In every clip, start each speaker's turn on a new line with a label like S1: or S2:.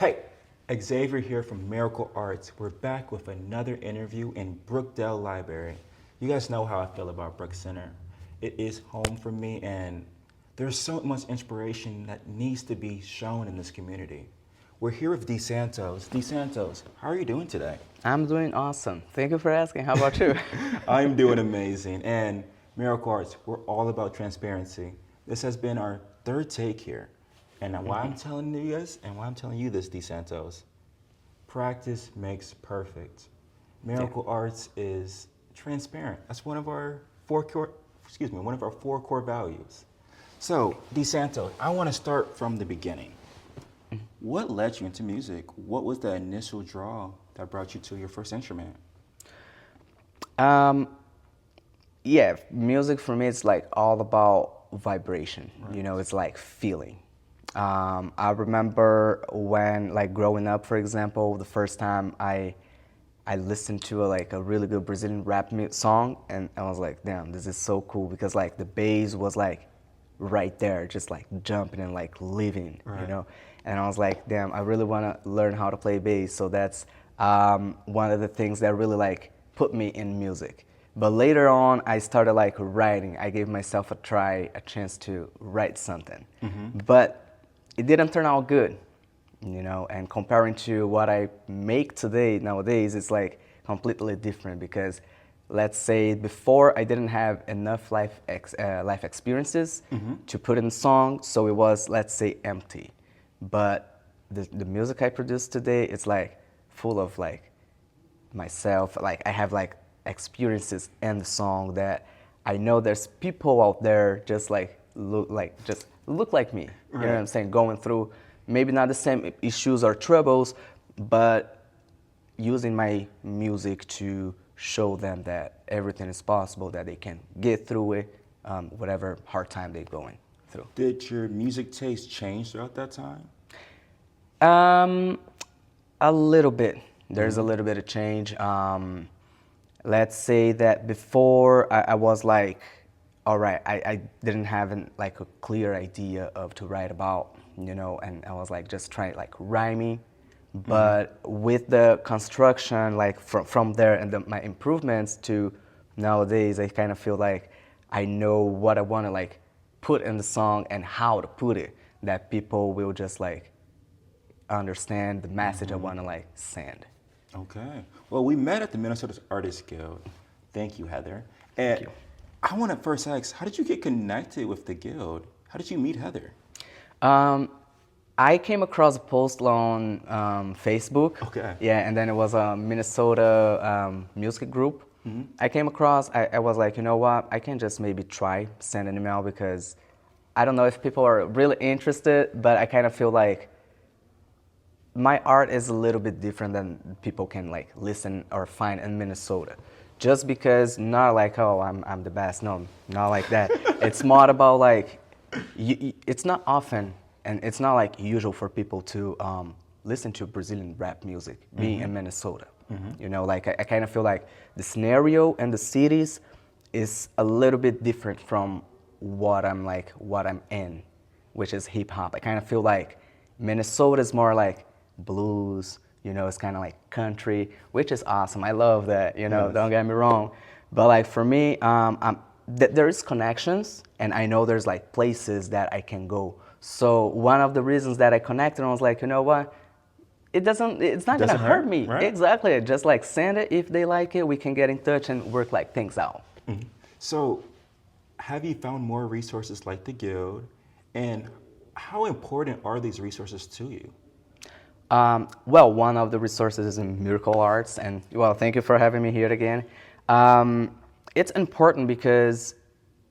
S1: Hey, Xavier here from MiracleArts. We're back with another interview in Brookdale Library. You guys know how I feel about Brook Center. It is home for me, and there's so much inspiration that needs to be shown in this community. We're here with D.Santos. D.Santos, how are you doing today?
S2: I'm doing awesome. Thank you for asking. How about you?
S1: I'm doing amazing. And MiracleArts, we're all about transparency. This has been our third take here. And why I'm telling you guys, and why I'm telling you this, D.Santos, practice makes perfect. MiracleArts is transparent. That's one of our one of our four core values. So, D.Santos, I want to start from the beginning. What led you into music? What was the initial draw that brought you to your first instrument?
S2: Um, yeah, music for me it's like all about vibration.
S1: Right.
S2: You know, it's like feeling. I remember when like growing up, for example, the first time I listened to a really good Brazilian rap song, and I was like, damn, this is so cool because like the bass was like right there, just like jumping and like living, you
S1: Right.
S2: know. And I was like, damn, I really want to learn how to play bass. So that's one of the things that really like put me in music. But later on, I started like writing. I gave myself a chance to write something. But it didn't turn out good, you know. And comparing to what I make today, nowadays, it's like completely different because let's say before I didn't have enough life experiences to put in song, so it was, let's say, empty. But the music I produce today, it's like full of like myself. Like I have like experiences in the song that I know there's people out there just look like me. You know what I'm saying? Going through maybe not the same issues or troubles, but using my music to show them that everything is possible, that they can get through it, whatever hard time they're going through.
S1: Did your music taste change throughout that time?
S2: Um, a little bit. There's a little bit of change. Let's say that before I was like, all right, I didn't have like a clear idea of to write about, you know, and I was like just trying like rhyming. But with the construction, like from there and my improvements to nowadays, I kind of feel like I know what I want to like put in the song and how to put it, that people will just like understand the message I want to like send.
S1: Okay. Well, we met at the Minnesota Artists Guild. Thank you, Heather. And
S2: you.
S1: I want to first ask, how did you get connected with the guild? How did you meet Heather?
S2: I came across a post on Facebook.
S1: Okay.
S2: Yeah, and then it was a Minnesota music group. I came across, I was like, you know what, I can just maybe try send an email because I don't know if people are really interested, but I kind of feel like my art is a little bit different than people can like listen or find in Minnesota. Just because not like, oh, I'm the best. No, not like that. It's more about like, it's not often and it's not like usual for people to listen to Brazilian rap music being in Minnesota. You know, like I kind of feel like the scenario and the cities is a little bit different from what I'm in, which is hip hop. I kind of feel like Minnesota is more like blues, you know, it's kind of like country, which is awesome. I love that, you know, don't get me wrong. But like for me, there is connections and I know there's like places that I can go. So one of the reasons that I connected, I was like, you know what? It's not gonna hurt me.
S1: right?
S2: Exactly. Just like send it. If they like it, we can get in touch and work like things out.
S1: So, have you found more resources like the guild? And how important are these resources to you?
S2: Well, one of the resources is in MiracleArts, and well, thank you for having me here again. It's important because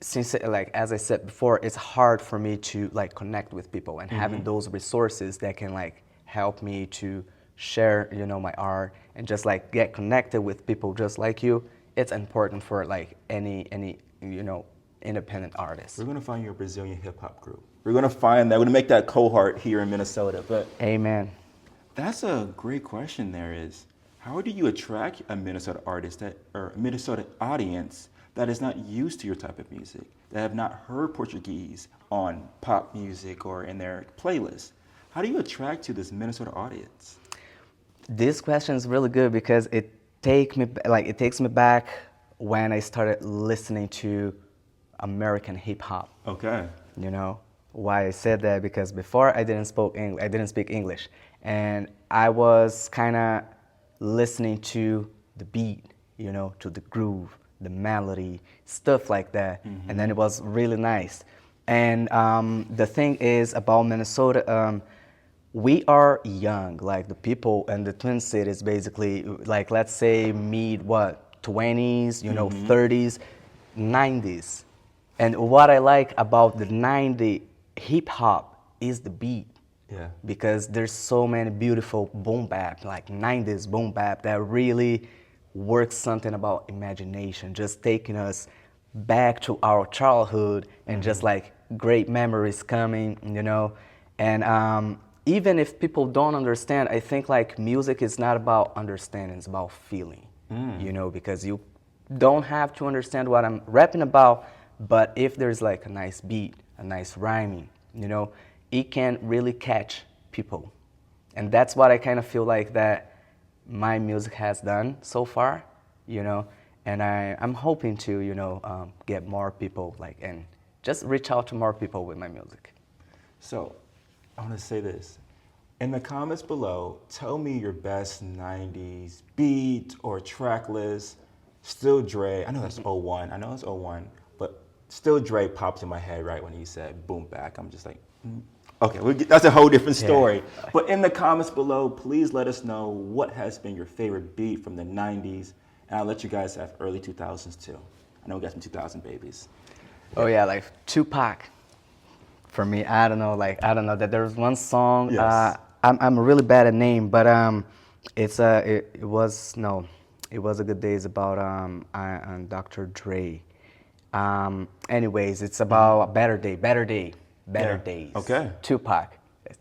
S2: since, like as I said before, it's hard for me to like connect with people, and having those resources that can like help me to share, you know, my art and just like get connected with people just like you. It's important for like any you know independent artist.
S1: We're gonna find your Brazilian hip hop group. We're gonna find that. We're gonna make that cohort here in Minnesota. But
S2: Amen.
S1: that's a great question. There is, how do you attract a Minnesota artist or a Minnesota audience that is not used to your type of music, that have not heard Portuguese on pop music or in their playlist? How do you attract to this Minnesota audience?
S2: This question is really good because it takes me back when I started listening to American hip hop.
S1: Okay.
S2: You know why I said that? Because before I didn't speak English, and I was kind of listening to the beat, to the groove, the melody, stuff like that, and then it was really nice. And the thing is about Minnesota. We are young, like the people in the Twin Cities, basically, like let's say mid what 20s, 30s, 90s. And what I like about the 90 hip hop is the beat.
S1: Yeah.
S2: Because there's so many beautiful boom bap, like 90s boom bap that really works something about imagination, just taking us back to our childhood and just like great memories coming, And even if people don't understand, I think like music is not about understanding, it's about feeling, because you don't have to understand what I'm rapping about, but if there's like a nice beat, a nice rhyming, it can really catch people. And that's what I kind of feel like that my music has done so far, and I'm hoping to, get more people and just reach out to more people with my music.
S1: So, I want to say this. In the comments below, tell me your best 90s beat or track list. Still Dre, I know that's '01, I know it's '01, but Still Dre popped in my head right when he said boom back. I'm just like, okay, that's a whole different story. Yeah. But in the comments below, please let us know what has been your favorite beat from the 90s, and I'll let you guys have early 2000s too. I know we got some 2000 babies.
S2: Oh yeah, like Tupac. For me, I don't know that there's one song.
S1: Yes.
S2: I'm really bad at name, but it was a good days about Dr. Dre. Anyways, it's about a better days.
S1: Okay.
S2: Tupac,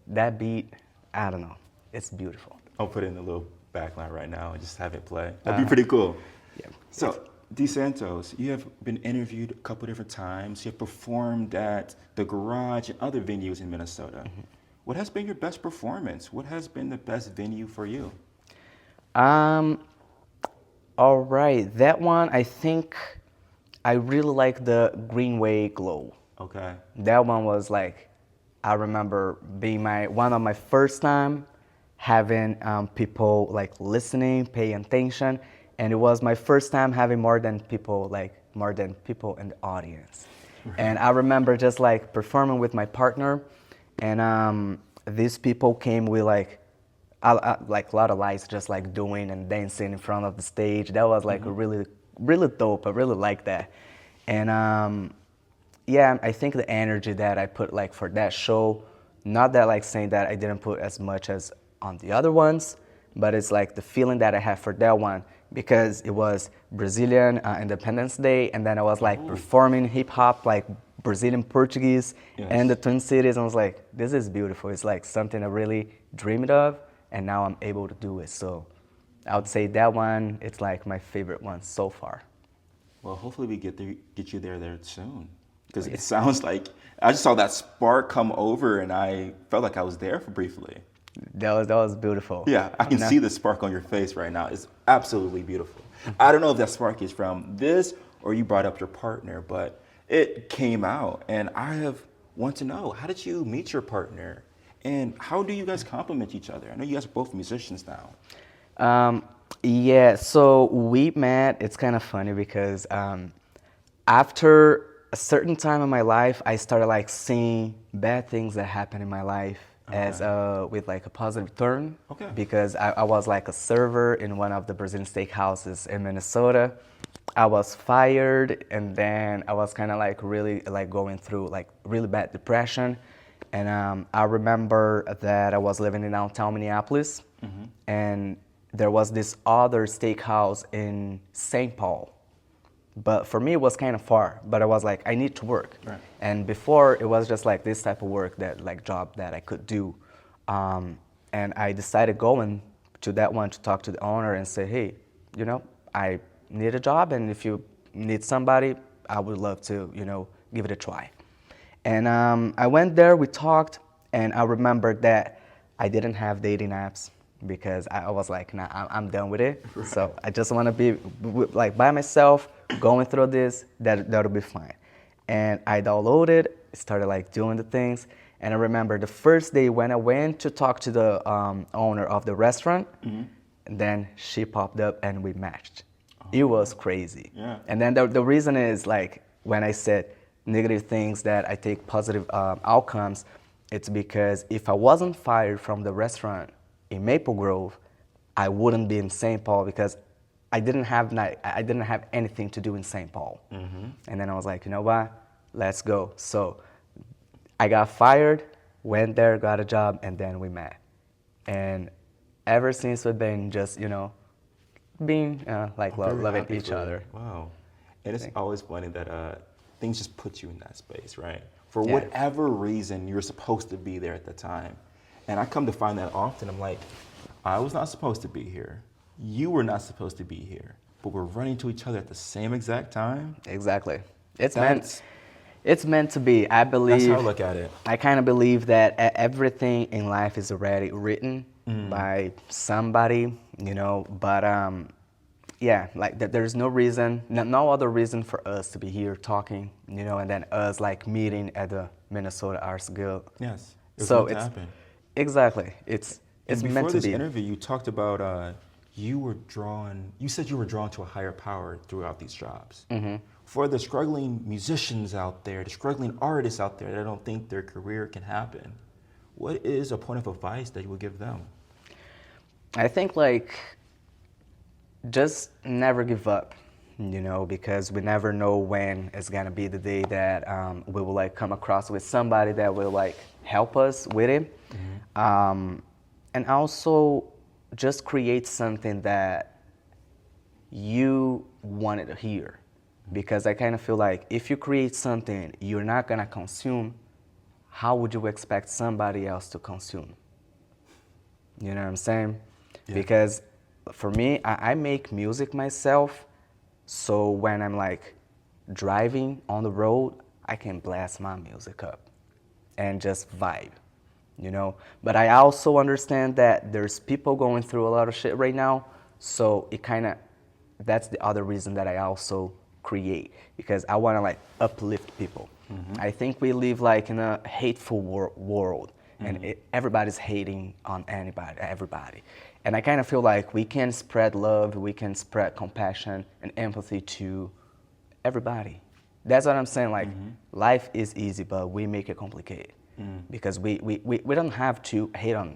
S2: that beat, I don't know, it's beautiful.
S1: I'll put it in the little backline right now and just have it play. That'd be pretty cool.
S2: Yeah.
S1: So, D.Santos, you have been interviewed a couple different times. You have performed at the Garage and other venues in Minnesota. What has been your best performance? What has been the best venue for you?
S2: All right, that one, I think I really like the Greenway Glow.
S1: Okay.
S2: That one was like, I remember being one of my first time having people like listening, paying attention, and it was my first time having more than people in the audience. And I remember just like performing with my partner, and these people came with like a lot of lights, just like doing and dancing in front of the stage. That was like really, really dope. I really like that. And yeah, I think the energy that I put like for that show, not that like saying that I didn't put as much as on the other ones, but it's like the feeling that I had for that one, because it was Brazilian Independence Day, and then I was like performing hip hop, like Brazilian Portuguese, and the Twin Cities, and I was like, this is beautiful. It's like something I really dreamed of, and now I'm able to do it. So I would say that one, it's like my favorite one so far.
S1: Well, hopefully we get you there soon, because it sounds like I just saw that spark come over, and I felt like I was there for briefly.
S2: That was beautiful.
S1: Yeah, I can see the spark on your face right now. It's absolutely beautiful. I don't know if that spark is from this or you brought up your partner, but it came out, and I want to know, how did you meet your partner, and how do you guys complement each other? I know you guys are both musicians now.
S2: Yeah, so we met. It's kind of funny because after a certain time in my life, I started like seeing bad things that happen in my life as with like a positive turn.
S1: Okay.
S2: Because I was like a server in one of the Brazilian steakhouses in Minnesota. I was fired, and then I was kind of like really like going through like really bad depression. And I remember that I was living in downtown Minneapolis, and there was this other steakhouse in St. Paul. But for me, it was kind of far, but I was like, I need to work.
S1: Right.
S2: And before, it was just like this type of work job that I could do. And I decided going to that one to talk to the owner and say, hey, I need a job, and if you need somebody, I would love to, give it a try. And I went there, we talked, and I remember that I didn't have dating apps because I was like, nah, I'm done with it. Right. So I just want to be like by myself, going through this. That'll be fine. And I downloaded, started like doing the things. And I remember the first day when I went to talk to the owner of the restaurant, and then she popped up and we matched. Oh. It was crazy. Yeah. And then the reason is like when I said negative things that I take positive outcomes, it's because if I wasn't fired from the restaurant in Maple Grove, I wouldn't be in St. Paul because I didn't have anything to do in St. Paul. And then I was like, you know what? Let's go. So I got fired, went there, got a job, and then we met. And ever since we've been just, being like loving each other.
S1: Wow. And it's always funny that things just put you in that space, right? For whatever reason, you're supposed to be there at the time. And I come to find that often. I'm like, I was not supposed to be here. You were not supposed to be here. But we're running to each other at the same exact time.
S2: Exactly. It's meant to be. I believe.
S1: That's how I look at it.
S2: I kind of believe that everything in life is already written by somebody, But like there's no reason, no other reason for us to be here talking, and then us like meeting at the Minnesota Arts Guild.
S1: Yes.
S2: So it's happen. Exactly. It's meant to be.
S1: Before this interview, you talked about you said you were drawn to a higher power throughout these jobs. For the struggling musicians out there, the struggling artists out there that don't think their career can happen, what is a point of advice that you would give them?
S2: I think like just never give up, because we never know when it's gonna be the day that we will like come across with somebody that will like help us with it. And also just create something that you wanted to hear. Because I kind of feel like if you create something you're not gonna consume, how would you expect somebody else to consume? You know what I'm saying? Yeah. Because for me, I make music myself, so when I'm like driving on the road, I can blast my music up and just vibe, But I also understand that there's people going through a lot of shit right now, so that's the other reason that I also create, because I want to like uplift people. I think we live like in a hateful world, and everybody's hating on everybody. And I kind of feel like we can spread love, we can spread compassion and empathy to everybody. That's what I'm saying. Like life is easy, but we make it complicated because we don't have to hate on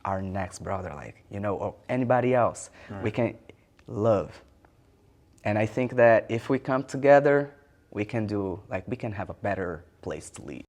S2: our next brother, like or anybody else. Right. We can love. And I think that if we come together, we can have a better place to live.